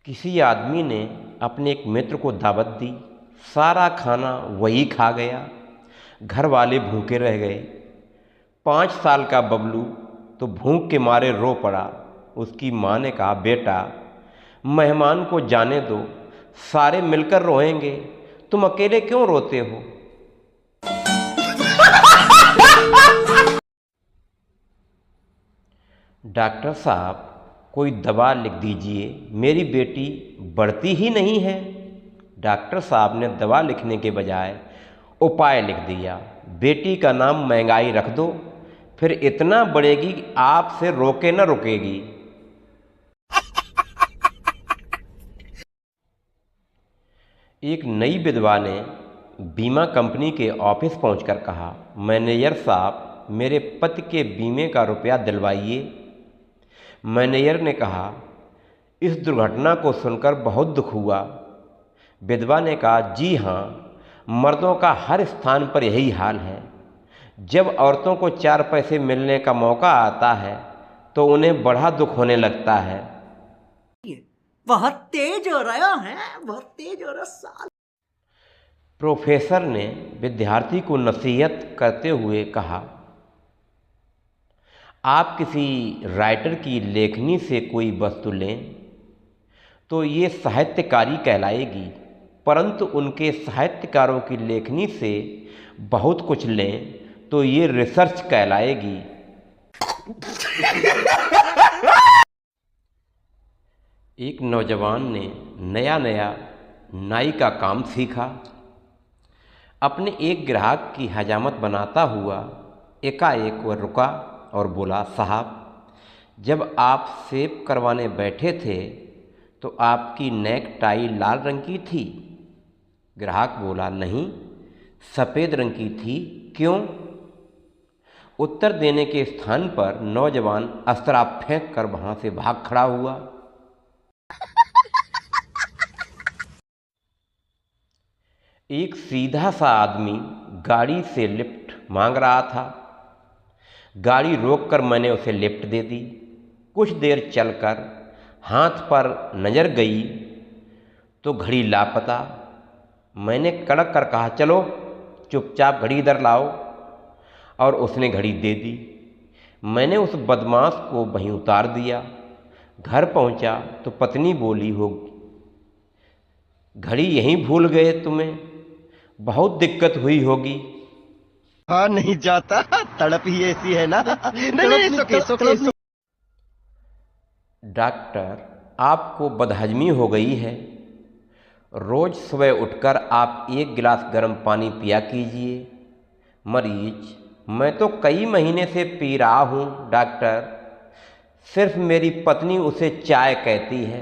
किसी आदमी ने अपने एक मित्र को दावत दी। सारा खाना वही खा गया। घर वाले भूखे रह गए। 5 साल का बबलू तो भूख के मारे रो पड़ा। उसकी माँ ने कहा, बेटा मेहमान को जाने दो, सारे मिलकर रोएंगे, तुम अकेले क्यों रोते हो। डॉक्टर साहब कोई दवा लिख दीजिए, मेरी बेटी बढ़ती ही नहीं है। डॉक्टर साहब ने दवा लिखने के बजाय उपाय लिख दिया, बेटी का नाम महंगाई रख दो, फिर इतना बढ़ेगी कि आपसे रोके न रुकेगी। एक नई विधवा ने बीमा कंपनी के ऑफिस पहुंचकर कहा, मैनेजर साहब मेरे पति के बीमे का रुपया दिलवाइए। मैनेजर ने कहा, इस दुर्घटना को सुनकर बहुत दुख हुआ। विधवा ने कहा, जी हाँ, मर्दों का हर स्थान पर यही हाल है। जब औरतों को 4 पैसे मिलने का मौका आता है तो उन्हें बड़ा दुख होने लगता है। बहुत तेज हो रहा है, बहुत तेज हो रहा साल। प्रोफेसर ने विद्यार्थी को नसीहत करते हुए कहा, आप किसी राइटर की लेखनी से कोई वस्तु लें तो ये साहित्यकारी कहलाएगी, परंतु उनके साहित्यकारों की लेखनी से बहुत कुछ लें तो ये रिसर्च कहलाएगी। एक नौजवान ने नया नया नाई का काम सीखा। अपने एक ग्राहक की हजामत बनाता हुआ एकाएक वह रुका और बोला, साहब जब आप शेव करवाने बैठे थे तो आपकी नेक टाई लाल रंग की थी। ग्राहक बोला, नहीं, सफ़ेद रंग की थी। क्यों? उत्तर देने के स्थान पर नौजवान अस्त्रा फेंक कर वहां से भाग खड़ा हुआ। एक सीधा सा आदमी गाड़ी से लिफ्ट मांग रहा था। गाड़ी रोककर मैंने उसे लिफ्ट दे दी। कुछ देर चलकर हाथ पर नज़र गई तो घड़ी लापता। मैंने कड़क कर कहा, चलो चुपचाप घड़ी इधर लाओ, और उसने घड़ी दे दी। मैंने उस बदमाश को वहीं उतार दिया। घर पहुंचा तो पत्नी बोली, होगी घड़ी यहीं भूल गए, तुम्हें बहुत दिक्कत हुई होगी। हाँ, नहीं जाता, तड़प ही ऐसी है ना। नहीं, डॉक्टर, आपको बदहजमी हो गई है। रोज सुबह उठकर आप 1 गिलास गर्म पानी पिया कीजिए। मरीज, मैं तो कई महीने से पी रहा हूँ डॉक्टर, सिर्फ मेरी पत्नी उसे चाय कहती है।